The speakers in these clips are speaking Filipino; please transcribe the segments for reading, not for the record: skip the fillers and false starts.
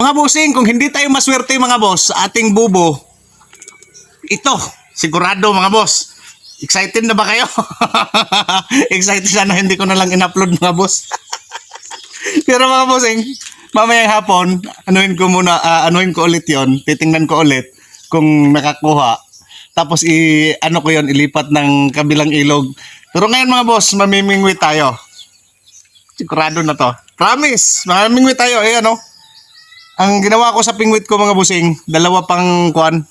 Mga bossing, kung hindi tayo maswerte mga boss sa ating bubo, ito, sigurado mga boss. Excited na ba kayo? Excited sana hindi ko na lang in-upload mga boss. Pero mga bossing, mamayang hapon, anuhin ko ulit yon, titingnan ko ulit kung nakakuha. Tapos ano ko yon, ilipat ng kabilang ilog. Pero ngayon mga boss, mamimingwit tayo. Sigurado na to. Promise, mamimingwit tayo. Eh ano? Ang ginawa ko sa pingwit ko mga bossing, dalawa pang kuan.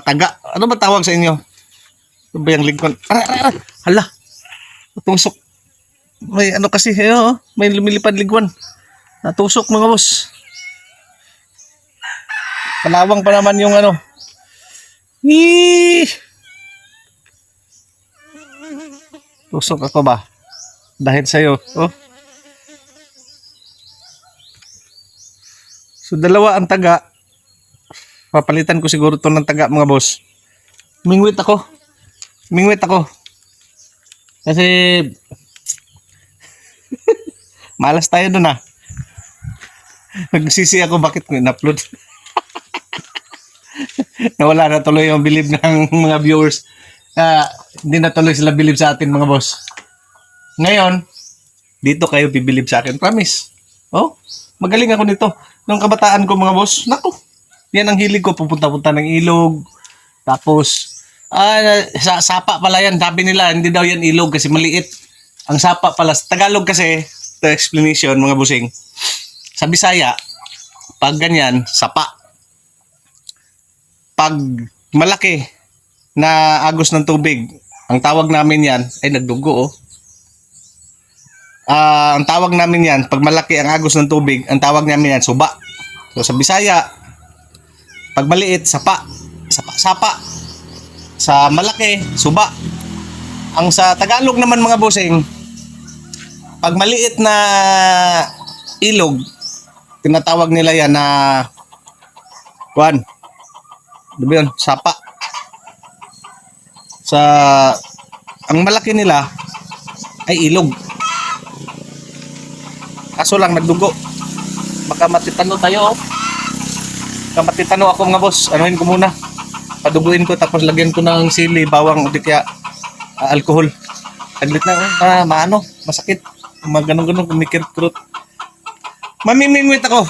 Taga. Ano ba tawag sa inyo? Ano ba yung lingkon? Hala. Natusok. May ano kasi, may lumilipad lingkon. Natusok mga boss. Kalawang pa naman yung ano. Tusok ako ba? Dahil sa'yo. Oh. So dalawa ang taga. Papalitan ko siguro to ng taga mga boss. Mingwit ako. Kasi malas tayo dun Nagsisi ako bakit ko in-upload. Nawala na tuloy yung believe ng mga viewers. Hindi na tuloy sila believe sa atin mga boss. Ngayon, dito kayo bibilib sa akin. Promise. Oh, magaling ako nito. Nung kabataan ko mga boss, naku, yan ang hilig ko. Pupunta-punta ng ilog. Tapos, sa sapa pala yan. Sabi nila, hindi daw yan ilog kasi maliit. Ang sapa pala. Sa Tagalog kasi, the explanation mga busing. Sa Bisaya, pag ganyan, sapa. Pag malaki na agos ng tubig, ang tawag namin yan, ay nagdugo ang tawag namin yan, pag malaki ang agos ng tubig, ang tawag namin yan, suba. So sa Bisaya, pag maliit, sapa. Sapa. Sa malaki, suba. Ang sa Tagalog naman mga bossing, pag maliit na ilog, tinatawag nila yan na kuwan. Ano ba yun? Sapa. Ang malaki nila ay ilog. Kaso lang nagdugo. Baka matitano tayo. Baka matitano ako mga boss. Anuhin ko muna. Paduguin ko tapos lagyan ko ng sili, bawang o di kaya alcohol. Taglit na maano, masakit. Maganon-ganon kumikirot-kirot. Mamimingwit ako.